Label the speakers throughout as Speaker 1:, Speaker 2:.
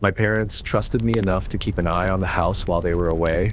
Speaker 1: My parents trusted me enough to keep an eye on the house while they were away,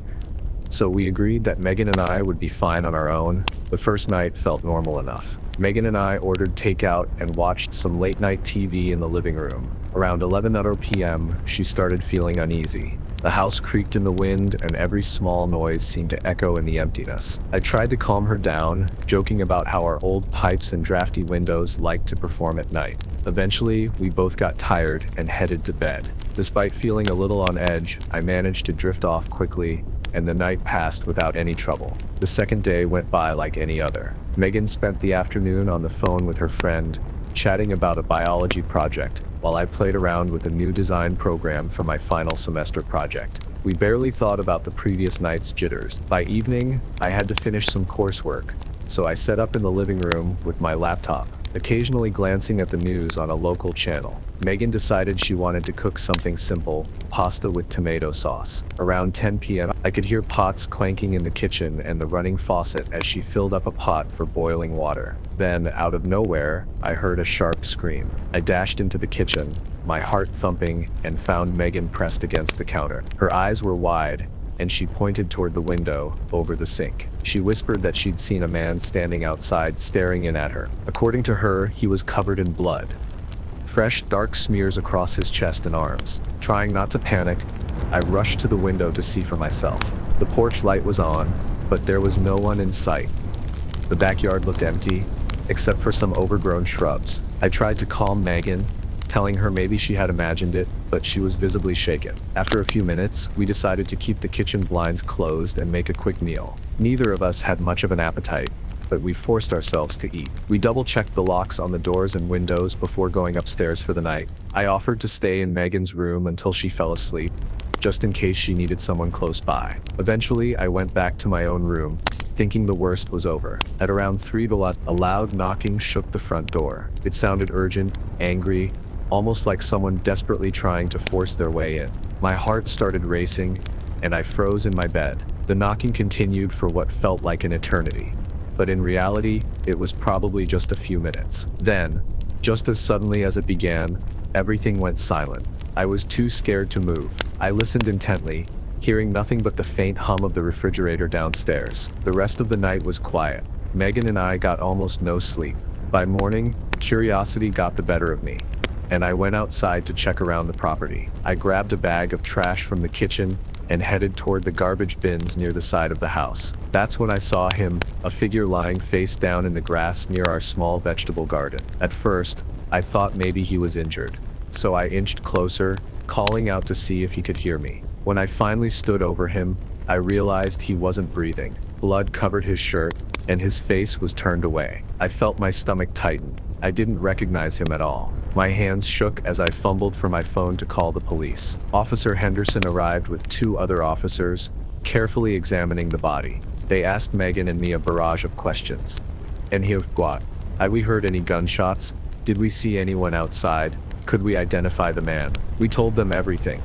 Speaker 1: so we agreed that Megan and I would be fine on our own. The first night felt normal enough. Megan and I ordered takeout and watched some late-night TV in the living room. Around 11:00 p.m., she started feeling uneasy. The house creaked in the wind, and every small noise seemed to echo in the emptiness. I tried to calm her down, joking about how our old pipes and drafty windows liked to perform at night. Eventually, we both got tired and headed to bed. Despite feeling a little on edge, I managed to drift off quickly, and the night passed without any trouble. The second day went by like any other. Megan spent the afternoon on the phone with her friend, chatting about a biology project, while I played around with a new design program for my final semester project. We barely thought about the previous night's jitters. By evening, I had to finish some coursework, so I set up in the living room with my laptop, occasionally glancing at the news on a local channel. Megan decided she wanted to cook something simple, pasta with tomato sauce. Around 10 p.m., I could hear pots clanking in the kitchen and the running faucet as she filled up a pot for boiling water. Then, out of nowhere, I heard a sharp scream. I dashed into the kitchen, my heart thumping, and found Megan pressed against the counter. Her eyes were wide, and she pointed toward the window over the sink. She whispered that she'd seen a man standing outside staring in at her. According to her, he was covered in blood. Fresh, dark smears across his chest and arms. Trying not to panic, I rushed to the window to see for myself. The porch light was on, but there was no one in sight. The backyard looked empty, except for some overgrown shrubs. I tried to calm Megan, telling her maybe she had imagined it, but she was visibly shaken. After a few minutes, we decided to keep the kitchen blinds closed and make a quick meal. Neither of us had much of an appetite, but we forced ourselves to eat. We double-checked the locks on the doors and windows before going upstairs for the night. I offered to stay in Megan's room until she fell asleep, just in case she needed someone close by. Eventually, I went back to my own room, thinking the worst was over. At around 3 p.m, a loud knocking shook the front door. It sounded urgent, angry, almost like someone desperately trying to force their way in. My heart started racing, and I froze in my bed. The knocking continued for what felt like an eternity, but in reality, it was probably just a few minutes. Then, just as suddenly as it began, everything went silent. I was too scared to move. I listened intently, hearing nothing but the faint hum of the refrigerator downstairs. The rest of the night was quiet. Megan and I got almost no sleep. By morning, curiosity got the better of me, and I went outside to check around the property. I grabbed a bag of trash from the kitchen and headed toward the garbage bins near the side of the house. That's when I saw him, a figure lying face down in the grass near our small vegetable garden. At first, I thought maybe he was injured, so I inched closer, calling out to see if he could hear me. When I finally stood over him, I realized he wasn't breathing. Blood covered his shirt, and his face was turned away. I felt my stomach tighten. I didn't recognize him at all. My hands shook as I fumbled for my phone to call the police. Officer Henderson arrived with 2 other officers, carefully examining the body. They asked Megan and me a barrage of questions. And he what? Had we heard any gunshots? Did we see anyone outside? Could we identify the man? We told them everything.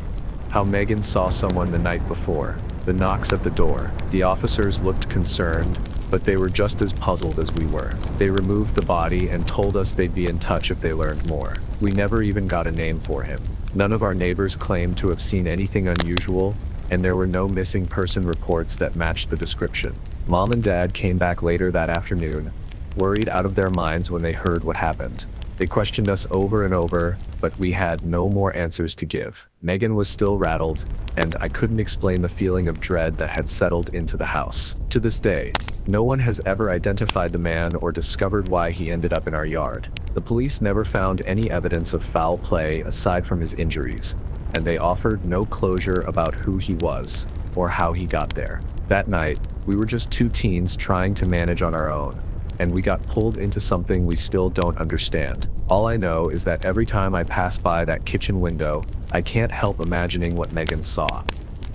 Speaker 1: How Megan saw someone the night before. The knocks at the door. The officers looked concerned, but they were just as puzzled as we were. They removed the body and told us they'd be in touch if they learned more. We never even got a name for him. None of our neighbors claimed to have seen anything unusual, and there were no missing person reports that matched the description. Mom and Dad came back later that afternoon, worried out of their minds when they heard what happened. They questioned us over and over, but we had no more answers to give. Megan was still rattled, and I couldn't explain the feeling of dread that had settled into the house. To this day, no one has ever identified the man or discovered why he ended up in our yard. The police never found any evidence of foul play aside from his injuries, and they offered no closure about who he was or how he got there. That night, we were just 2 teens trying to manage on our own, and we got pulled into something we still don't understand. All I know is that every time I pass by that kitchen window, I can't help imagining what Megan saw.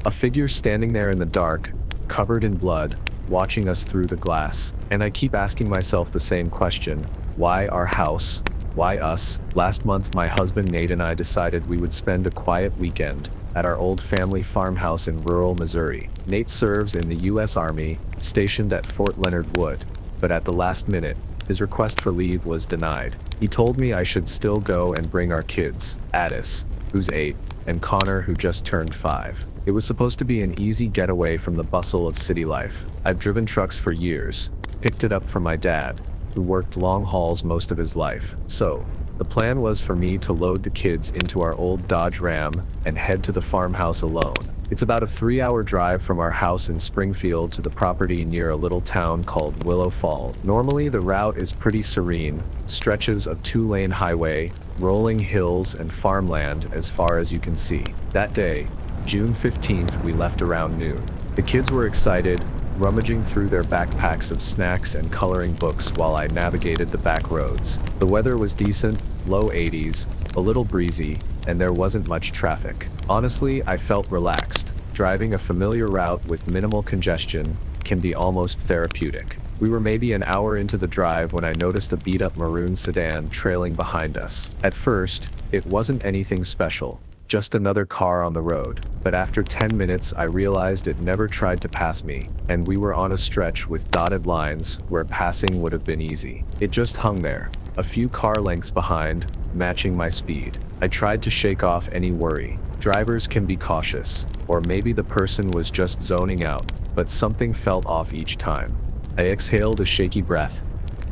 Speaker 1: A figure standing there in the dark, covered in blood, watching us through the glass. And I keep asking myself the same question: why our house? Why us? Last month, my husband Nate and I decided we would spend a quiet weekend at our old family farmhouse in rural Missouri. Nate serves in the U.S. Army, stationed at Fort Leonard Wood, but at the last minute, his request for leave was denied. He told me I should still go and bring our kids, Addis, who's 8, and Connor, who just turned 5. It was supposed to be an easy getaway from the bustle of city life. I've driven trucks for years, picked it up from my dad, who worked long hauls most of his life. So, the plan was for me to load the kids into our old Dodge Ram and head to the farmhouse alone. It's about a 3-hour drive from our house in Springfield to the property near a little town called Willow Falls. Normally, the route is pretty serene, stretches of 2-lane highway, rolling hills and farmland as far as you can see. That day, June 15th, we left around noon. The kids were excited, rummaging through their backpacks of snacks and coloring books while I navigated the back roads. The weather was decent, low 80s, a little breezy, and there wasn't much traffic. Honestly, I felt relaxed. Driving a familiar route with minimal congestion can be almost therapeutic. We were maybe an hour into the drive when I noticed a beat-up maroon sedan trailing behind us. At first, it wasn't anything special, just another car on the road. But after 10 minutes, I realized it never tried to pass me, and we were on a stretch with dotted lines where passing would have been easy. It just hung there, a few car lengths behind, matching my speed. I tried to shake off any worry. Drivers can be cautious, or maybe the person was just zoning out, but something felt off each time. I exhaled a shaky breath,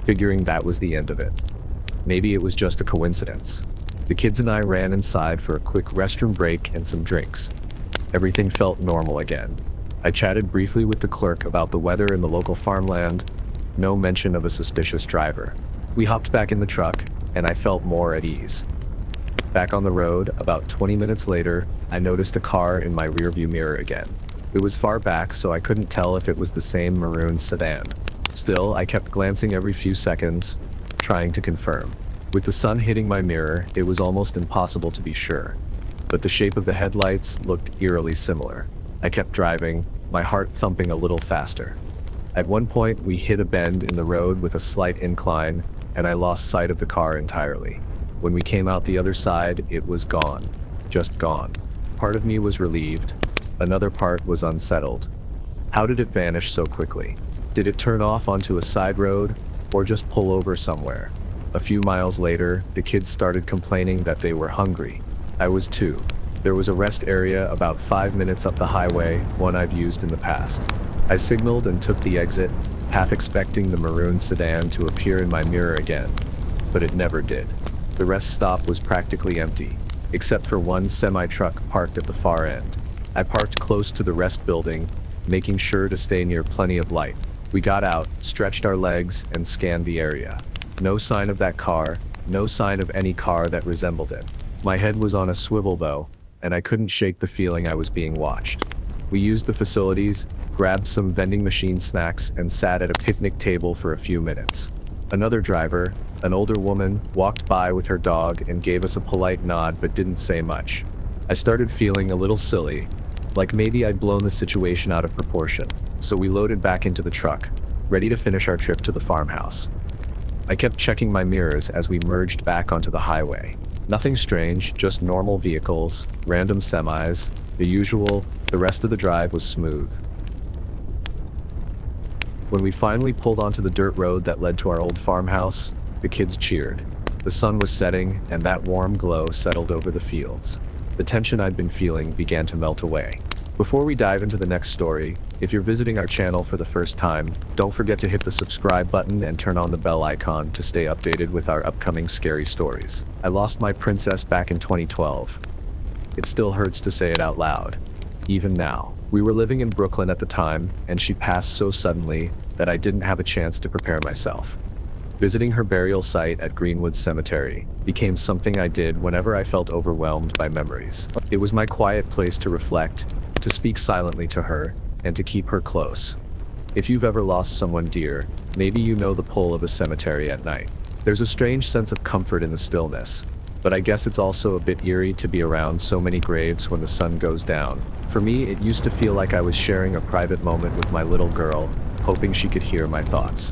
Speaker 1: figuring that was the end of it. Maybe it was just a coincidence. The kids and I ran inside for a quick restroom break and some drinks. Everything felt normal again. I chatted briefly with the clerk about the weather in the local farmland. No mention of a suspicious driver. We hopped back in the truck, and I felt more at ease. Back on the road, about 20 minutes later, I noticed a car in my rearview mirror again. It was far back, so I couldn't tell if it was the same maroon sedan. Still, I kept glancing every few seconds, trying to confirm. With the sun hitting my mirror, it was almost impossible to be sure. But the shape of the headlights looked eerily similar. I kept driving, my heart thumping a little faster. At one point, we hit a bend in the road with a slight incline, and I lost sight of the car entirely. When we came out the other side, it was gone. Just gone. Part of me was relieved. Another part was unsettled. How did it vanish so quickly? Did it turn off onto a side road, or just pull over somewhere? A few miles later, the kids started complaining that they were hungry. I was too. There was a rest area about 5 minutes up the highway, one I've used in the past. I signaled and took the exit, half expecting the maroon sedan to appear in my mirror again. But it never did. The rest stop was practically empty, except for one semi-truck parked at the far end. I parked close to the rest building, making sure to stay near plenty of light. We got out, stretched our legs, and scanned the area. No sign of that car, no sign of any car that resembled it. My head was on a swivel though, and I couldn't shake the feeling I was being watched. We used the facilities, grabbed some vending machine snacks, and sat at a picnic table for a few minutes. Another driver, an older woman, walked by with her dog and gave us a polite nod but didn't say much. I started feeling a little silly, like maybe I'd blown the situation out of proportion. So we loaded back into the truck, ready to finish our trip to the farmhouse. I kept checking my mirrors as we merged back onto the highway. Nothing strange, just normal vehicles, random semis, the usual. The rest of the drive was smooth. When we finally pulled onto the dirt road that led to our old farmhouse, the kids cheered. The sun was setting, and that warm glow settled over the fields. The tension I'd been feeling began to melt away. Before we dive into the next story, if you're visiting our channel for the first time, don't forget to hit the subscribe button and turn on the bell icon to stay updated with our upcoming scary stories. I lost my princess back in 2012. It still hurts to say it out loud, even now. We were living in Brooklyn at the time, and she passed so suddenly that I didn't have a chance to prepare myself. Visiting her burial site at Greenwood Cemetery became something I did whenever I felt overwhelmed by memories. It was my quiet place to reflect, to speak silently to her, and to keep her close. If you've ever lost someone dear, maybe you know the pull of a cemetery at night. There's a strange sense of comfort in the stillness, but I guess it's also a bit eerie to be around so many graves when the sun goes down. For me, it used to feel like I was sharing a private moment with my little girl, hoping she could hear my thoughts.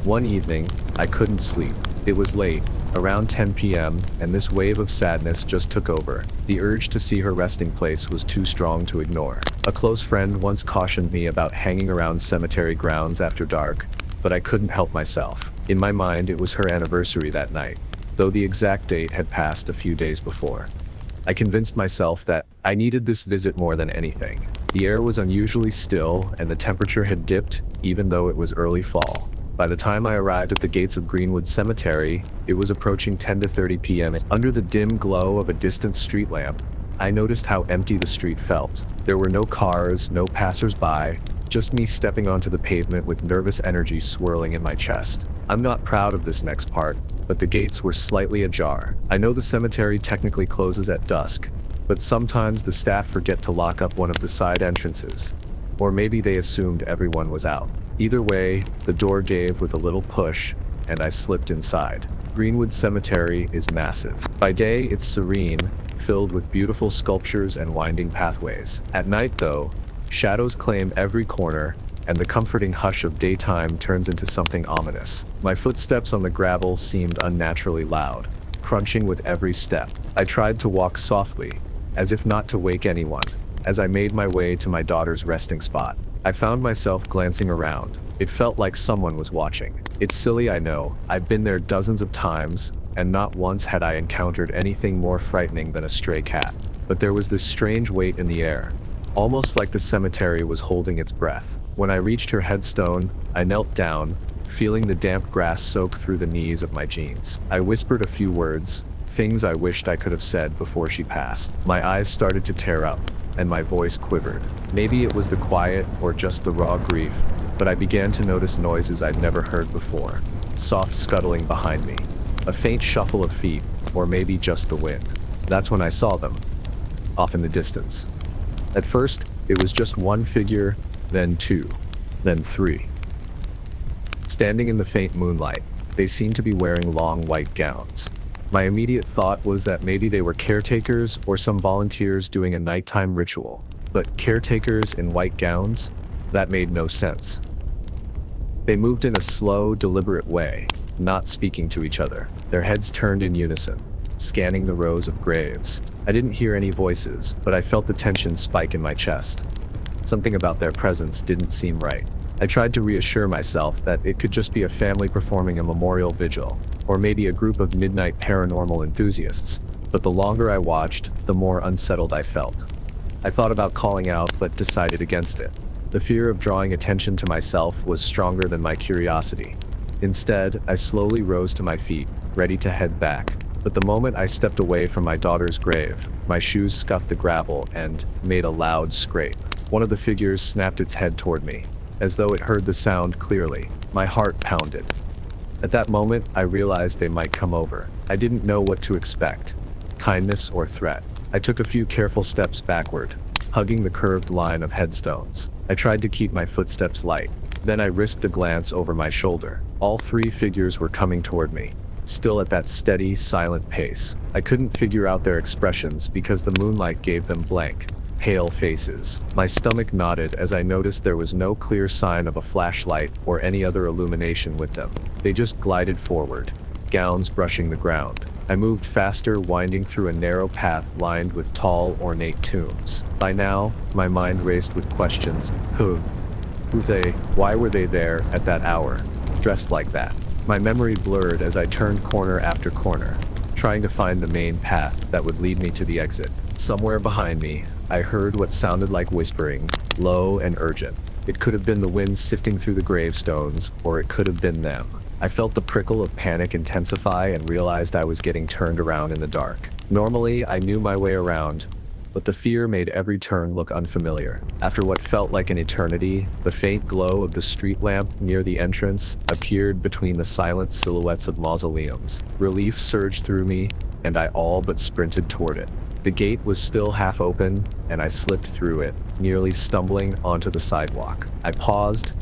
Speaker 1: One evening, I couldn't sleep. It was late, around 10 p.m., and this wave of sadness just took over. The urge to see her resting place was too strong to ignore. A close friend once cautioned me about hanging around cemetery grounds after dark, but I couldn't help myself. In my mind, it was her anniversary that night, though the exact date had passed a few days before. I convinced myself that I needed this visit more than anything. The air was unusually still, and the temperature had dipped, even though it was early fall. By the time I arrived at the gates of Greenwood Cemetery, it was approaching 10:30 p.m. Under the dim glow of a distant street lamp, I noticed how empty the street felt. There were no cars, no passers-by, just me stepping onto the pavement with nervous energy swirling in my chest. I'm not proud of this next part, but the gates were slightly ajar. I know the cemetery technically closes at dusk, but sometimes the staff forget to lock up one of the side entrances. Or maybe they assumed everyone was out. Either way, the door gave with a little push, and I slipped inside. Greenwood Cemetery is massive. By day, it's serene, filled with beautiful sculptures and winding pathways. At night, though, shadows claim every corner, and the comforting hush of daytime turns into something ominous. My footsteps on the gravel seemed unnaturally loud, crunching with every step. I tried to walk softly, as if not to wake anyone. As I made my way to my daughter's resting spot, I found myself glancing around. It felt like someone was watching. It's silly, I know. I've been there dozens of times, and not once had I encountered anything more frightening than a stray cat. But there was this strange weight in the air, almost like the cemetery was holding its breath. When I reached her headstone, I knelt down, feeling the damp grass soak through the knees of my jeans. I whispered a few words, things I wished I could have said before she passed. My eyes started to tear up, and my voice quivered. Maybe it was the quiet or just the raw grief, but I began to notice noises I'd never heard before. Soft scuttling behind me, a faint shuffle of feet, or maybe just the wind. That's when I saw them, off in the distance. At first, it was just one figure, then two, then three. Standing in the faint moonlight, they seemed to be wearing long white gowns. My immediate thought was that maybe they were caretakers or some volunteers doing a nighttime ritual. But caretakers in white gowns? That made no sense. They moved in a slow, deliberate way, not speaking to each other. Their heads turned in unison, scanning the rows of graves. I didn't hear any voices, but I felt the tension spike in my chest. Something about their presence didn't seem right. I tried to reassure myself that it could just be a family performing a memorial vigil, or maybe a group of midnight paranormal enthusiasts, but the longer I watched, the more unsettled I felt. I thought about calling out, but decided against it. The fear of drawing attention to myself was stronger than my curiosity. Instead, I slowly rose to my feet, ready to head back. But the moment I stepped away from my daughter's grave, my shoes scuffed the gravel and made a loud scrape. One of the figures snapped its head toward me, as though it heard the sound clearly. My heart pounded. At that moment, I realized they might come over. I didn't know what to expect, kindness or threat. I took a few careful steps backward, hugging the curved line of headstones. I tried to keep my footsteps light. Then I risked a glance over my shoulder. All three figures were coming toward me, still at that steady, silent pace. I couldn't figure out their expressions because the moonlight gave them blank, pale faces. My stomach knotted as I noticed there was no clear sign of a flashlight or any other illumination with them. They just glided forward, gowns brushing the ground. I moved faster, winding through a narrow path lined with tall, ornate tombs. By now, my mind raced with questions. Who they? Why were they there at that hour, dressed like that? My memory blurred as I turned corner after corner, trying to find the main path that would lead me to the exit. Somewhere behind me, I heard what sounded like whispering, low and urgent. It could have been the wind sifting through the gravestones, or it could have been them. I felt the prickle of panic intensify and realized I was getting turned around in the dark. Normally, I knew my way around, but the fear made every turn look unfamiliar. After what felt like an eternity, the faint glow of the street lamp near the entrance appeared between the silent silhouettes of mausoleums. Relief surged through me, and I all but sprinted toward it. The gate was still half open, and I slipped through it, nearly stumbling onto the sidewalk. I paused,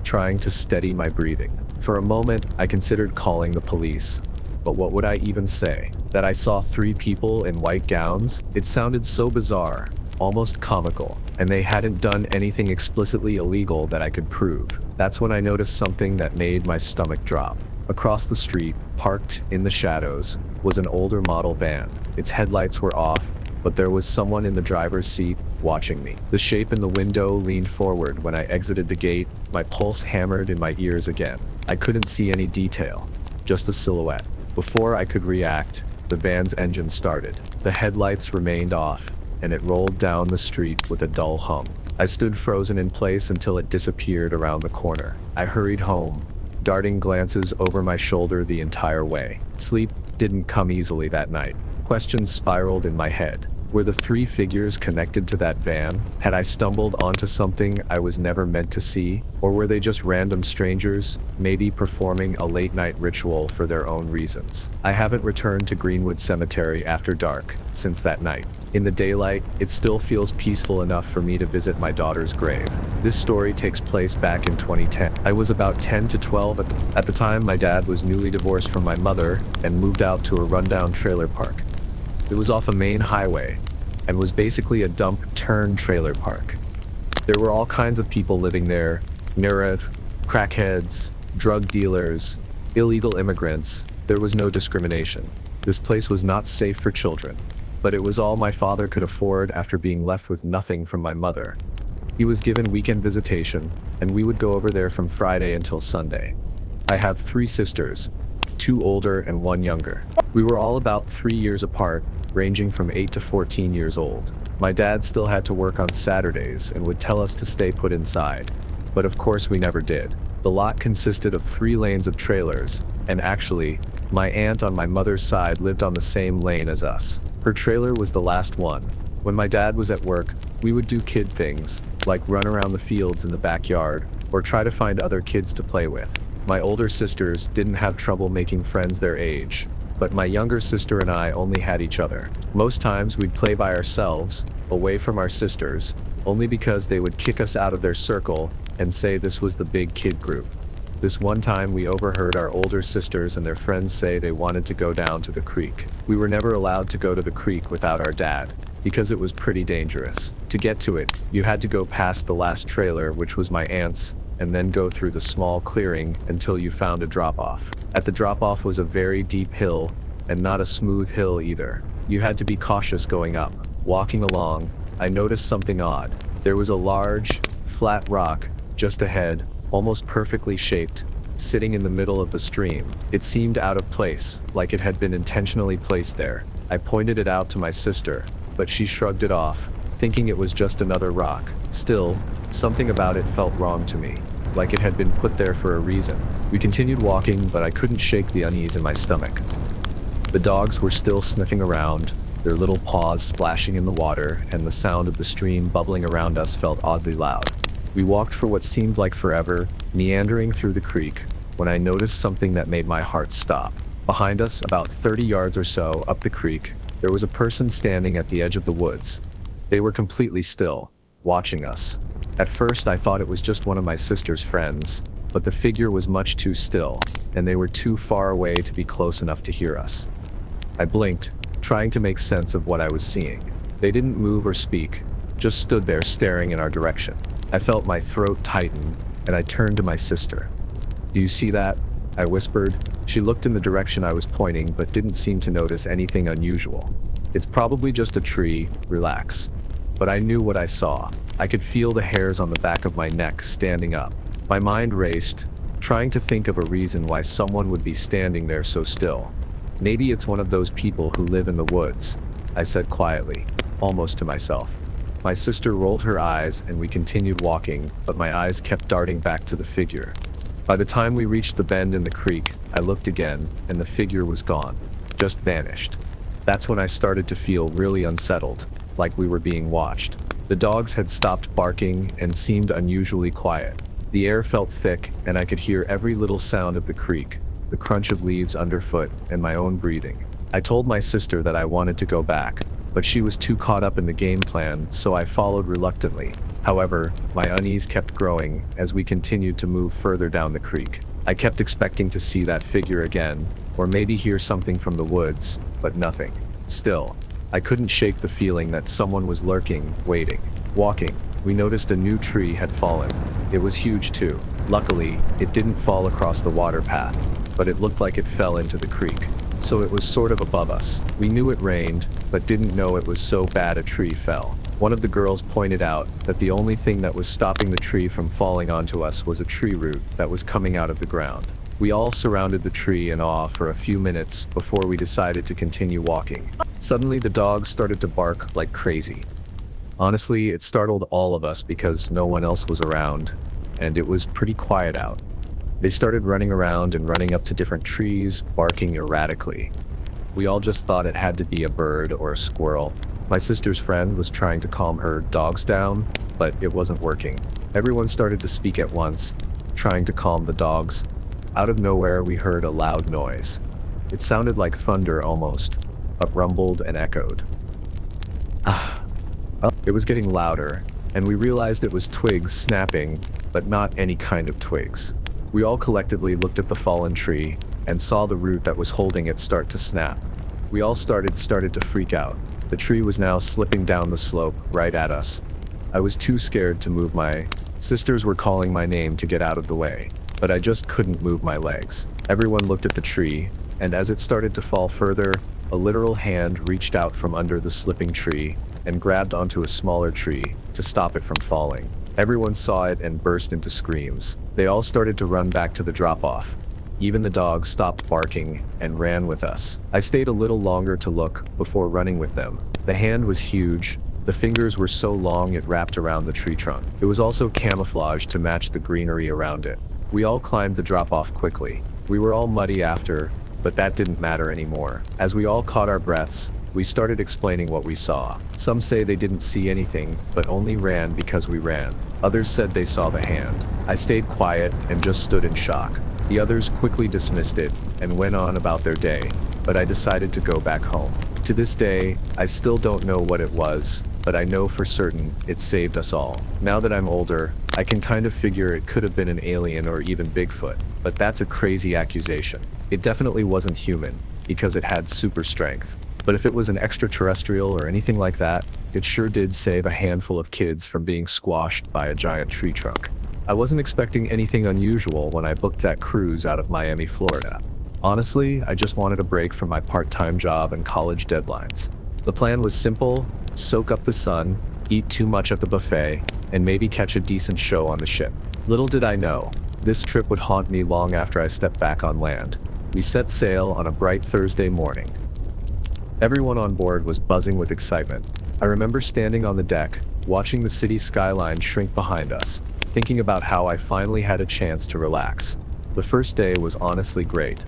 Speaker 1: trying to steady my breathing. For a moment, I considered calling the police, but what would I even say? That I saw three people in white gowns? It sounded so bizarre, almost comical, and they hadn't done anything explicitly illegal that I could prove. That's when I noticed something that made my stomach drop. Across the street, parked in the shadows, was an older model van. Its headlights were off, but there was someone in the driver's seat, watching me. The shape in the window leaned forward when I exited the gate, my pulse hammered in my ears again. I couldn't see any detail, just a silhouette. Before I could react, the van's engine started. The headlights remained off, and it rolled down the street with a dull hum. I stood frozen in place until it disappeared around the corner. I hurried home, darting glances over my shoulder the entire way. Sleep didn't come easily that night. Questions spiraled in my head. Were the three figures connected to that van? Had I stumbled onto something I was never meant to see? Or were they just random strangers, maybe performing a late-night ritual for their own reasons? I haven't returned to Greenwood Cemetery after dark since that night. In the daylight, it still feels peaceful enough for me to visit my daughter's grave. This story takes place back in 2010. I was about 10 to 12 at the time. My dad was newly divorced from my mother and moved out to a rundown trailer park. It was off a main highway and was basically a dump-turn-trailer park. There were all kinds of people living there: nerve, crackheads, drug dealers, illegal immigrants. There was no discrimination. This place was not safe for children, but it was all my father could afford after being left with nothing from my mother. He was given weekend visitation, and we would go over there from Friday until Sunday. I have 3 sisters, 2 older and 1 younger. We were all about 3 years apart, ranging from 8 to 14 years old. My dad still had to work on Saturdays and would tell us to stay put inside, but of course we never did. The lot consisted of 3 lanes of trailers, and actually, my aunt on my mother's side lived on the same lane as us. Her trailer was the last one. When my dad was at work, we would do kid things, like run around the fields in the backyard, or try to find other kids to play with. My older sisters didn't have trouble making friends their age, but my younger sister and I only had each other. Most times we'd play by ourselves, away from our sisters, only because they would kick us out of their circle and say this was the big kid group. This one time we overheard our older sisters and their friends say they wanted to go down to the creek. We were never allowed to go to the creek without our dad, because it was pretty dangerous. To get to it, you had to go past the last trailer, which was my aunt's, and then go through the small clearing until you found a drop-off. At the drop-off was a very deep hill, and not a smooth hill either. You had to be cautious going up. Walking along, I noticed something odd. There was a large, flat rock just ahead, almost perfectly shaped, sitting in the middle of the stream. It seemed out of place, like it had been intentionally placed there. I pointed it out to my sister, but she shrugged it off, thinking it was just another rock. Still, something about it felt wrong to me, like it had been put there for a reason. We continued walking, but I couldn't shake the unease in my stomach. The dogs were still sniffing around, their little paws splashing in the water, and the sound of the stream bubbling around us felt oddly loud. We walked for what seemed like forever, meandering through the creek, when I noticed something that made my heart stop. Behind us, about 30 yards or so up the creek, there was a person standing at the edge of the woods. They were completely still, watching us. At first I thought it was just one of my sister's friends, but the figure was much too still, and they were too far away to be close enough to hear us. I blinked, trying to make sense of what I was seeing. They didn't move or speak, just stood there staring in our direction. I felt my throat tighten, and I turned to my sister. "Do you see that?" I whispered. She looked in the direction I was pointing, but didn't seem to notice anything unusual. "It's probably just a tree, relax." But I knew what I saw. I could feel the hairs on the back of my neck standing up. My mind raced, trying to think of a reason why someone would be standing there so still. "Maybe it's one of those people who live in the woods," I said quietly, almost to myself. My sister rolled her eyes and we continued walking, but my eyes kept darting back to the figure. By the time we reached the bend in the creek, I looked again, and the figure was gone, just vanished. That's when I started to feel really unsettled, like we were being watched. The dogs had stopped barking and seemed unusually quiet. The air felt thick, and I could hear every little sound of the creek, the crunch of leaves underfoot, and my own breathing. I told my sister that I wanted to go back, but she was too caught up in the game plan, so I followed reluctantly. However, my unease kept growing as we continued to move further down the creek. I kept expecting to see that figure again, or maybe hear something from the woods, but nothing. Still, I couldn't shake the feeling that someone was lurking, waiting. Walking, we noticed a new tree had fallen. It was huge too. Luckily, it didn't fall across the water path, but it looked like it fell into the creek. So it was sort of above us. We knew it rained, but didn't know it was so bad a tree fell. One of the girls pointed out that the only thing that was stopping the tree from falling onto us was a tree root that was coming out of the ground. We all surrounded the tree in awe for a few minutes before we decided to continue walking. Suddenly, the dogs started to bark like crazy. Honestly, it startled all of us because no one else was around, and it was pretty quiet out. They started running around and running up to different trees, barking erratically. We all just thought it had to be a bird or a squirrel. My sister's friend was trying to calm her dogs down, but it wasn't working. Everyone started to speak at once, trying to calm the dogs. Out of nowhere, we heard a loud noise. It sounded like thunder almost, but rumbled and echoed. It was getting louder, and we realized it was twigs snapping, but not any kind of twigs. We all collectively looked at the fallen tree and saw the root that was holding it start to snap. We all started to freak out. The tree was now slipping down the slope right at us. I was too scared to move. My sisters were calling my name to get out of the way, but I just couldn't move my legs. Everyone looked at the tree, and as it started to fall further, a literal hand reached out from under the slipping tree and grabbed onto a smaller tree to stop it from falling. Everyone saw it and burst into screams. They all started to run back to the drop-off. Even the dogs stopped barking and ran with us. I stayed a little longer to look before running with them. The hand was huge. The fingers were so long it wrapped around the tree trunk. It was also camouflaged to match the greenery around it. We all climbed the drop-off quickly. We were all muddy after, but that didn't matter anymore. As we all caught our breaths, we started explaining what we saw. Some say they didn't see anything, but only ran because we ran. Others said they saw the hand. I stayed quiet and just stood in shock. The others quickly dismissed it and went on about their day, but I decided to go back home. To this day, I still don't know what it was, but I know for certain it saved us all. Now that I'm older, I can kind of figure it could have been an alien or even Bigfoot, but that's a crazy accusation. It definitely wasn't human, because it had super strength. But if it was an extraterrestrial or anything like that, it sure did save a handful of kids from being squashed by a giant tree trunk. I wasn't expecting anything unusual when I booked that cruise out of Miami, Florida. Honestly, I just wanted a break from my part-time job and college deadlines. The plan was simple: soak up the sun, eat too much at the buffet, and maybe catch a decent show on the ship. Little did I know, this trip would haunt me long after I stepped back on land. We set sail on a bright Thursday morning. Everyone on board was buzzing with excitement. I remember standing on the deck, watching the city skyline shrink behind us, thinking about how I finally had a chance to relax. The first day was honestly great.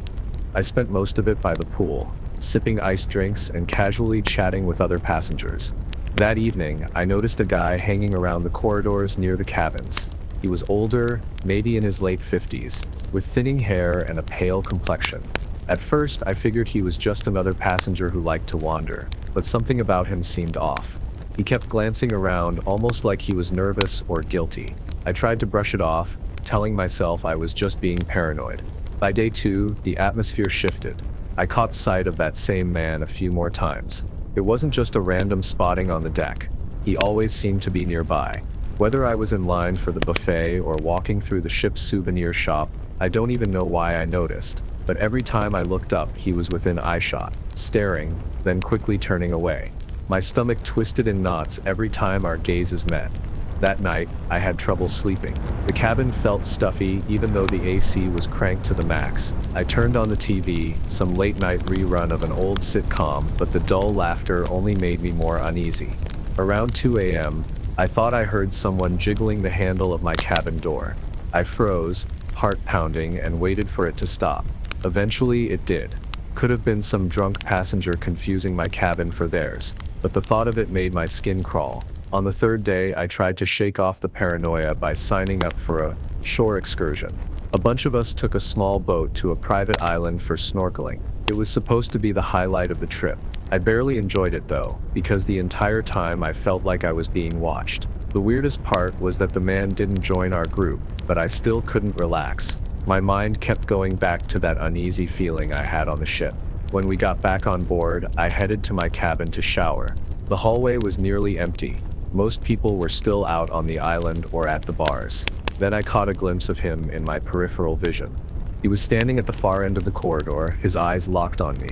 Speaker 1: I spent most of it by the pool, sipping iced drinks and casually chatting with other passengers. That evening, I noticed a guy hanging around the corridors near the cabins. He was older, maybe in his late 50s, with thinning hair and a pale complexion. At first, I figured he was just another passenger who liked to wander, but something about him seemed off. He kept glancing around, almost like he was nervous or guilty. I tried to brush it off, telling myself I was just being paranoid. By day 2, the atmosphere shifted. I caught sight of that same man a few more times. It wasn't just a random spotting on the deck. He always seemed to be nearby. Whether I was in line for the buffet or walking through the ship's souvenir shop, I don't even know why I noticed. But every time I looked up, he was within eyeshot, staring, then quickly turning away. My stomach twisted in knots every time our gazes met. That night, I had trouble sleeping. The cabin felt stuffy even though the AC was cranked to the max. I turned on the TV, some late-night rerun of an old sitcom, but the dull laughter only made me more uneasy. Around 2 a.m., I thought I heard someone jiggling the handle of my cabin door. I froze, heart pounding, and waited for it to stop. Eventually, it did. Could have been some drunk passenger confusing my cabin for theirs, but the thought of it made my skin crawl. On the third day, I tried to shake off the paranoia by signing up for a shore excursion. A bunch of us took a small boat to a private island for snorkeling. It was supposed to be the highlight of the trip. I barely enjoyed it though, because the entire time I felt like I was being watched. The weirdest part was that the man didn't join our group, but I still couldn't relax. My mind kept going back to that uneasy feeling I had on the ship. When we got back on board, I headed to my cabin to shower. The hallway was nearly empty. Most people were still out on the island or at the bars. Then I caught a glimpse of him in my peripheral vision. He was standing at the far end of the corridor, his eyes locked on me.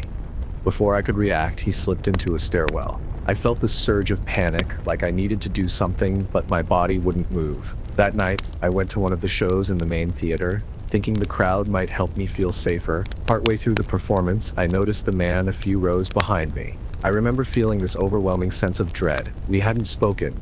Speaker 1: Before I could react, he slipped into a stairwell. I felt this surge of panic, like I needed to do something, but my body wouldn't move. That night, I went to one of the shows in the main theater. thinking the crowd might help me feel safer. Partway through the performance, I noticed the man a few rows behind me. I remember feeling this overwhelming sense of dread. We hadn't spoken,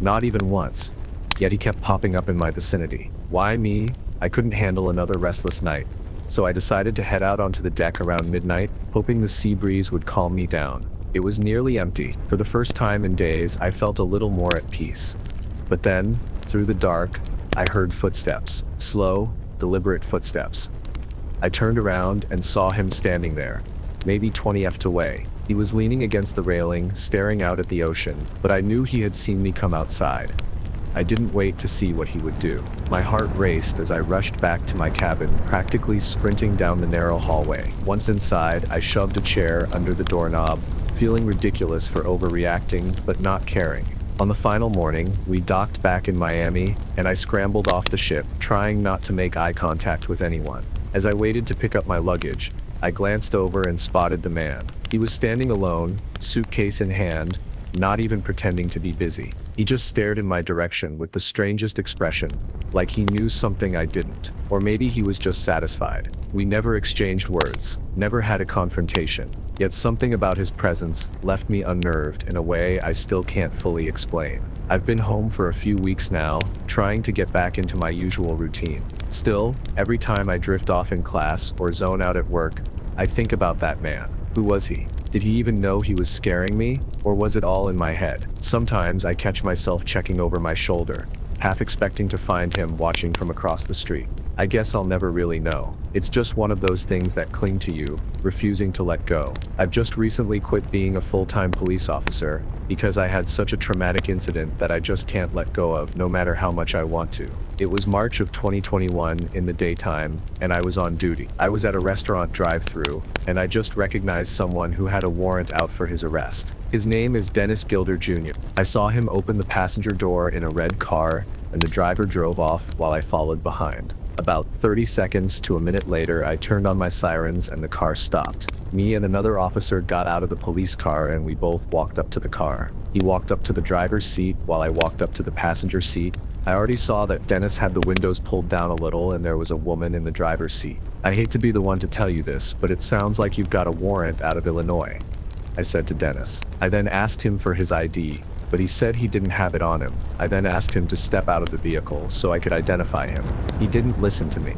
Speaker 1: not even once, yet he kept popping up in my vicinity. Why me? I couldn't handle another restless night, so I decided to head out onto the deck around midnight, hoping the sea breeze would calm me down. It was nearly empty. For the first time in days, I felt a little more at peace. But then, through the dark, I heard footsteps. Slow, deliberate footsteps. I turned around and saw him standing there, maybe 20 feet away. He was leaning against the railing, staring out at the ocean, but I knew he had seen me come outside. I didn't wait to see what he would do. My heart raced as I rushed back to my cabin, practically sprinting down the narrow hallway. Once inside, I shoved a chair under the doorknob, feeling ridiculous for overreacting, but not caring. On the final morning, we docked back in Miami, and I scrambled off the ship, trying not to make eye contact with anyone. As I waited to pick up my luggage, I glanced over and spotted the man. He was standing alone, suitcase in hand, not even pretending to be busy. He just stared in my direction with the strangest expression, like he knew something I didn't. Or maybe he was just satisfied. We never exchanged words, never had a confrontation. Yet something about his presence left me unnerved in a way I still can't fully explain. I've been home for a few weeks now, trying to get back into my usual routine. Still, every time I drift off in class or zone out at work, I think about that man. Who was he? Did he even know he was scaring me? Or was it all in my head? Sometimes I catch myself checking over my shoulder, half expecting to find him watching from across the street. I guess I'll never really know. It's just one of those things that cling to you, refusing to let go. I've just recently quit being a full-time police officer because I had such a traumatic incident that I just can't let go of, no matter how much I want to. It was March of 2021 in the daytime, and I was on duty. I was at a restaurant drive-thru, and I just recognized someone who had a warrant out for his arrest. His name is Dennis Gilder Jr. I saw him open the passenger door in a red car, and the driver drove off while I followed behind. About 30 seconds to a minute later, I turned on my sirens and the car stopped. Me and another officer got out of the police car and we both walked up to the car. He walked up to the driver's seat while I walked up to the passenger seat. I already saw that Dennis had the windows pulled down a little and there was a woman in the driver's seat. I hate to be the one to tell you this, but it sounds like you've got a warrant out of Illinois, I said to Dennis. I then asked him for his ID, but he said he didn't have it on him. I then asked him to step out of the vehicle so I could identify him. He didn't listen to me.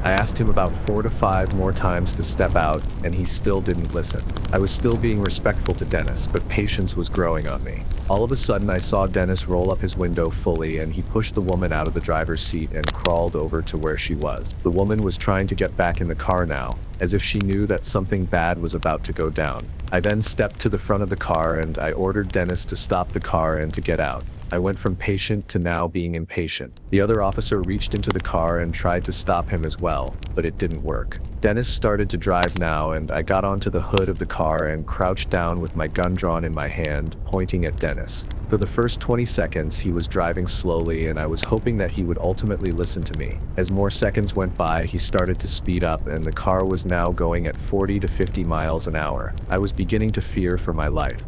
Speaker 1: I asked him about 4 to 5 more times to step out, and he still didn't listen. I was still being respectful to Dennis, but patience was growing on me. All of a sudden, I saw Dennis roll up his window fully, and he pushed the woman out of the driver's seat and crawled over to where she was. The woman was trying to get back in the car now, as if she knew that something bad was about to go down. I then stepped to the front of the car and I ordered Dennis to stop the car and to get out. I went from patient to now being impatient. The other officer reached into the car and tried to stop him as well, but it didn't work. Dennis started to drive now, and I got onto the hood of the car and crouched down with my gun drawn in my hand, pointing at Dennis. For the first 20 seconds, he was driving slowly, and I was hoping that he would ultimately listen to me. As more seconds went by, he started to speed up, and the car was now going at 40 to 50 miles an hour. I was beginning to fear for my life.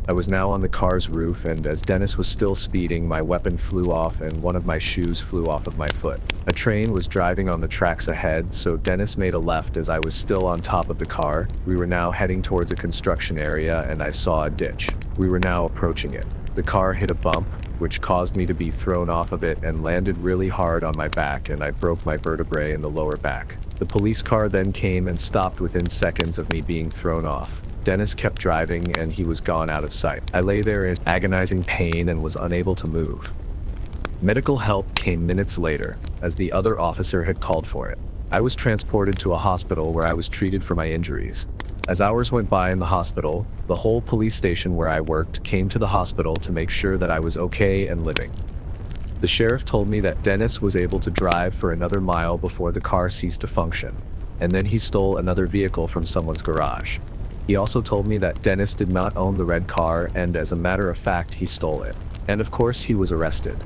Speaker 1: I was now on the car's roof, and as Dennis was still speeding, my weapon flew off and one of my shoes flew off of my foot. A train was driving on the tracks ahead, so Dennis made a left as I was still on top of the car. We were now heading towards a construction area, and I saw a ditch. We were now approaching it. The car hit a bump, which caused me to be thrown off of it and landed really hard on my back, and I broke my vertebrae in the lower back. The police car then came and stopped within seconds of me being thrown off. Dennis kept driving and he was gone out of sight. I lay there in agonizing pain and was unable to move. Medical help came minutes later, as the other officer had called for it. I was transported to a hospital where I was treated for my injuries. As hours went by in the hospital, the whole police station where I worked came to the hospital to make sure that I was okay and living. The sheriff told me that Dennis was able to drive for another mile before the car ceased to function, and then he stole another vehicle from someone's garage. He also told me that Dennis did not own the red car, and as a matter of fact, he stole it. And of course, he was arrested.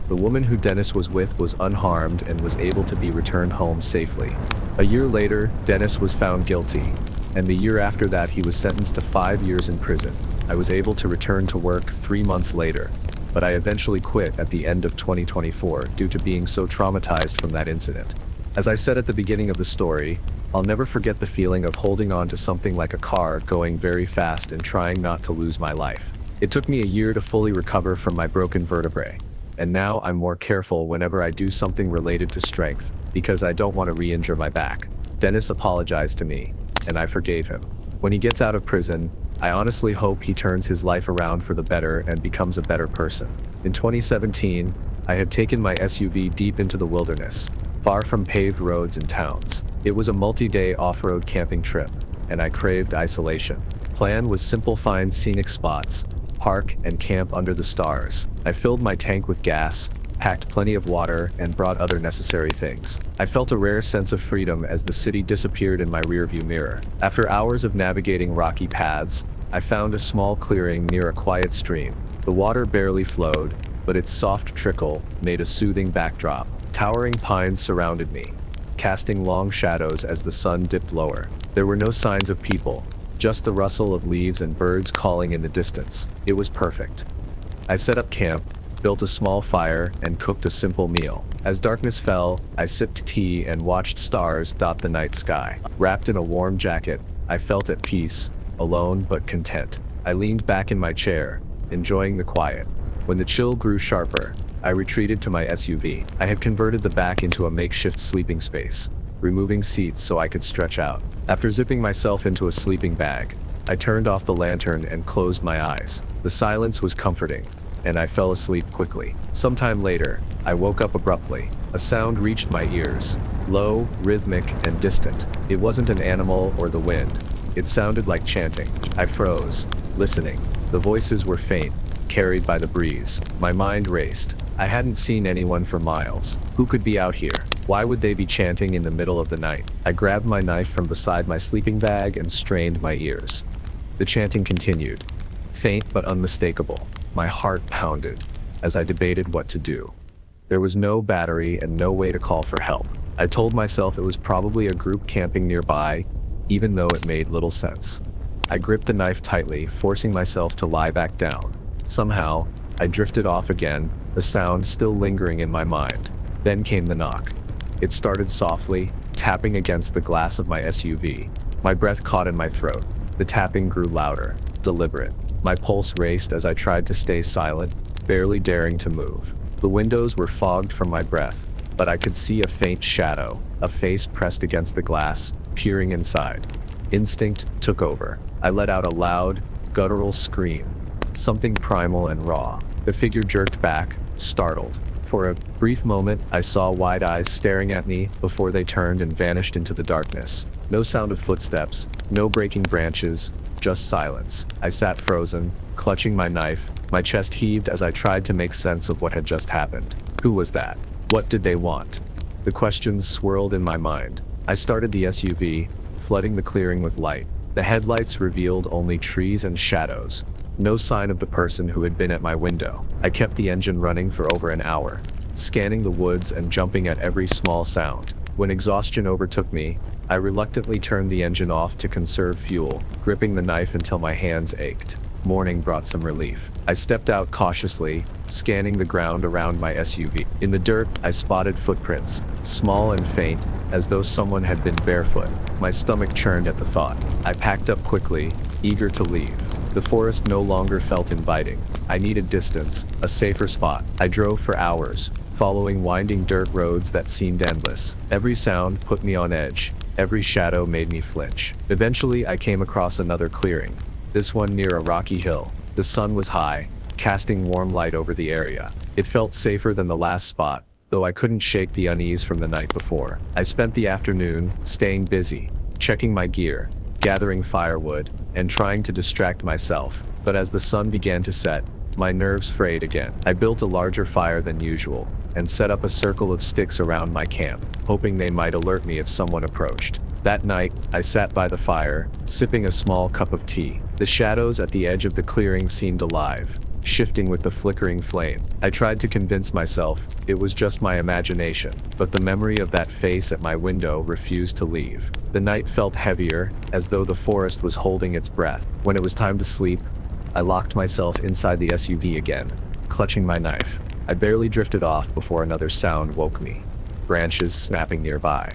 Speaker 1: The woman who Dennis was with was unharmed and was able to be returned home safely. A year later, Dennis was found guilty, and the year after that, he was sentenced to 5 years in prison. I was able to return to work 3 months later, but I eventually quit at the end of 2024 due to being so traumatized from that incident. As I said at the beginning of the story, I'll never forget the feeling of holding on to something like a car going very fast and trying not to lose my life. It took me a year to fully recover from my broken vertebrae, and now I'm more careful whenever I do something related to strength, because I don't want to re-injure my back. Dennis apologized to me, and I forgave him. When he gets out of prison, I honestly hope he turns his life around for the better and becomes a better person. In 2017, I had taken my SUV deep into the wilderness, far from paved roads and towns. It was a multi-day off-road camping trip, and I craved isolation. Plan was simple: find scenic spots, park and camp under the stars. I filled my tank with gas, packed plenty of water, and brought other necessary things. I felt a rare sense of freedom as the city disappeared in my rearview mirror. After hours of navigating rocky paths, I found a small clearing near a quiet stream. The water barely flowed, but its soft trickle made a soothing backdrop. Towering pines surrounded me, casting long shadows as the sun dipped lower. There were no signs of people, just the rustle of leaves and birds calling in the distance. It was perfect. I set up camp, built a small fire, and cooked a simple meal. As darkness fell, I sipped tea and watched stars dot the night sky. Wrapped in a warm jacket, I felt at peace, alone but content. I leaned back in my chair, enjoying the quiet. When the chill grew sharper, I retreated to my SUV. I had converted the back into a makeshift sleeping space, removing seats so I could stretch out. After zipping myself into a sleeping bag, I turned off the lantern and closed my eyes. The silence was comforting, and I fell asleep quickly. Sometime later, I woke up abruptly. A sound reached my ears, low, rhythmic, and distant. It wasn't an animal or the wind. It sounded like chanting. I froze, listening. The voices were faint, carried by the breeze. My mind raced. I hadn't seen anyone for miles. Who could be out here? Why would they be chanting in the middle of the night? I grabbed my knife from beside my sleeping bag and strained my ears. The chanting continued, faint but unmistakable. My heart pounded as I debated what to do. There was no battery and no way to call for help. I told myself it was probably a group camping nearby, even though it made little sense. I gripped the knife tightly, forcing myself to lie back down. Somehow, I drifted off again, the sound still lingering in my mind. Then came the knock. It started softly, tapping against the glass of my SUV. My breath caught in my throat. The tapping grew louder, deliberate. My pulse raced as I tried to stay silent, barely daring to move. The windows were fogged from my breath, but I could see a faint shadow, a face pressed against the glass, peering inside. Instinct took over. I let out a loud, guttural scream, something primal and raw. The figure jerked back, startled. For a brief moment, I saw wide eyes staring at me before they turned and vanished into the darkness. No sound of footsteps, no breaking branches, just silence. I sat frozen, clutching my knife. My chest heaved as I tried to make sense of what had just happened. Who was that? What did they want? The questions swirled in my mind. I started the SUV, flooding the clearing with light. The headlights revealed only trees and shadows. No sign of the person who had been at my window. I kept the engine running for over an hour, scanning the woods and jumping at every small sound. When exhaustion overtook me, I reluctantly turned the engine off to conserve fuel, gripping the knife until my hands ached. Morning brought some relief. I stepped out cautiously, scanning the ground around my SUV. In the dirt, I spotted footprints, small and faint, as though someone had been barefoot. My stomach churned at the thought. I packed up quickly, eager to leave. The forest no longer felt inviting. I needed distance, a safer spot. I drove for hours, following winding dirt roads that seemed endless. Every sound put me on edge. Every shadow made me flinch. Eventually, I came across another clearing, this one near a rocky hill. The sun was high, casting warm light over the area. It felt safer than the last spot, though I couldn't shake the unease from the night before. I spent the afternoon staying busy, checking my gear, gathering firewood, and trying to distract myself. But as the sun began to set, my nerves frayed again. I built a larger fire than usual, and set up a circle of sticks around my camp, hoping they might alert me if someone approached. That night, I sat by the fire, sipping a small cup of tea. The shadows at the edge of the clearing seemed alive, shifting with the flickering flame. I tried to convince myself it was just my imagination, but the memory of that face at my window refused to leave. The night felt heavier, as though the forest was holding its breath. When it was time to sleep, I locked myself inside the SUV again, clutching my knife. I barely drifted off before another sound woke me. branches snapping nearby.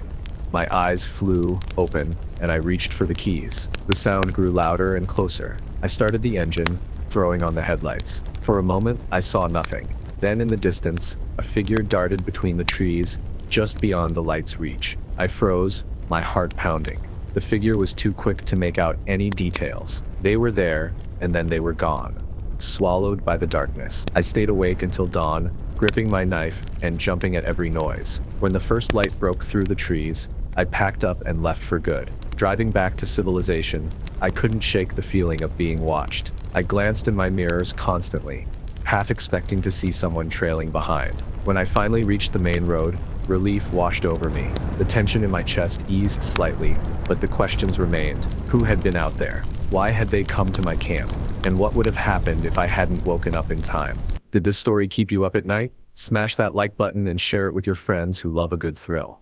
Speaker 1: My eyes flew open, and I reached for the keys. The sound grew louder and closer. I started the engine, throwing on the headlights. For a moment, I saw nothing. Then in the distance, a figure darted between the trees, just beyond the light's reach. I froze, my heart pounding. The figure was too quick to make out any details. They were there, and then they were gone, swallowed by the darkness. I stayed awake until dawn, gripping my knife and jumping at every noise. When the first light broke through the trees, I packed up and left for good. Driving back to civilization, I couldn't shake the feeling of being watched. I glanced in my mirrors constantly, half expecting to see someone trailing behind. When I finally reached the main road, relief washed over me. The tension in my chest eased slightly, but the questions remained. Who had been out there? Why had they come to my camp? And what would have happened if I hadn't woken up in time? Did this story keep you up at night? Smash that like button and share it with your friends who love a good thrill.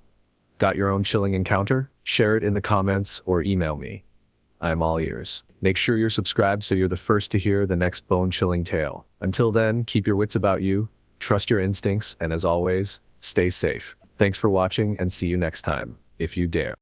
Speaker 1: Got your own chilling encounter? Share it in the comments or email me. I'm all ears. Make sure you're subscribed so you're the first to hear the next bone-chilling tale. Until then, keep your wits about you, trust your instincts, and as always, stay safe. Thanks for watching and see you next time, if you dare.